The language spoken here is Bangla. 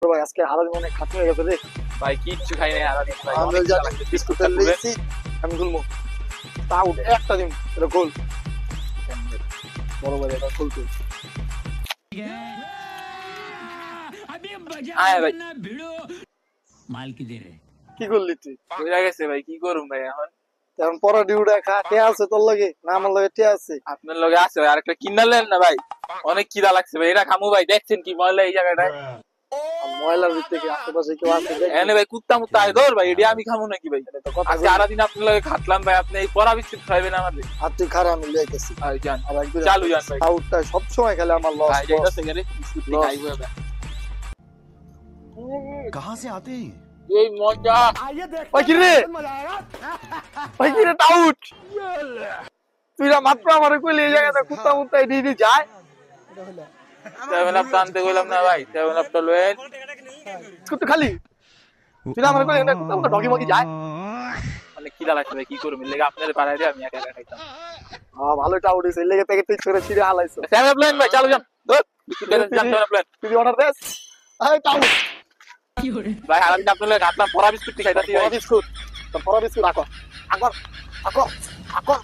ভাই আজকে আলাদা মনে খাতে হয়ে গেছে রে ভাই কিচ্ছু খাই নাই আলাদা ভাই আমি যা বিস্কুট লইছি আমি গুলমো তাও একটা দিন এটা গোল বড় ভাই এটা খুলতে আয় ভাই माल की दे रहे কি করলি তুই বুঝা গেছে ভাই কি করুম ভাই এখন এখন পড়া ডিউটা খা কে আছে তোর লাগে না আমার লাগে কে আছে আপনার লগে আছে ভাই আরেকটা কিনালেন না ভাই অনেক খিদা লাগছে ভাই এটা খামু ভাই দেখছেন কি ময়লা এই জায়গাটায় ময়লার ভিতরে কি আশেপাশে কেউ আছে দেখ এনে ভাই কুত্তা মুত্তা আয় ধর ভাই এটা আমি খামু নাকি ভাই এটা তো কথা আজকে সারাদিন আপনার লগে খাটলাম ভাই আপনি এই পরা বিস্কুট খাইবেন আমাদের আর তুই খারাপ আমি লইতেছি ভাই জান আর একদম চালু যান ভাই আউটটা সব সময় খেলে আমার লস ভাই এটা থেকে রে বিস্কুট Loss. খাইবো ভাই कहाँ से आते हैं এই মজা ভাই কি রে ভাই কি রে আউট তুই না মাত্র আমারে কইলি এই জায়গাতে কুত্তা মুত্তা দিয়ে দিয়ে যায় সেভেন আপ টানতে কইলাম না ভাই সেভেন আপটা লয়েন কুত্তা খালি তুই না আমারে কইলি না কুত্তা মুত্তা ডগি মগি যায় অনেক খিদা লাগছে ভাই কি করব লেগে আপনাদের পাড়ায় দিয়ে আমি একা একা খাইতাম ভালোটা আউট হইছে লেগে থেকে তুই ছড়ে ছিড়ে হালাইছো সেভেন আপ লয়েন ভাই চালু যান ধর বিস্কুট দেন সেভেন আপ লয়েন তুই অর্ডার দেস এই টাউট ভাই সারাদিন আপনার লগে খাটলাম পরা বিস্কুট খাইতাছি পরা ভাই বিস্কুট তো পরা বিস্কুট রাখো আগর আগর আগর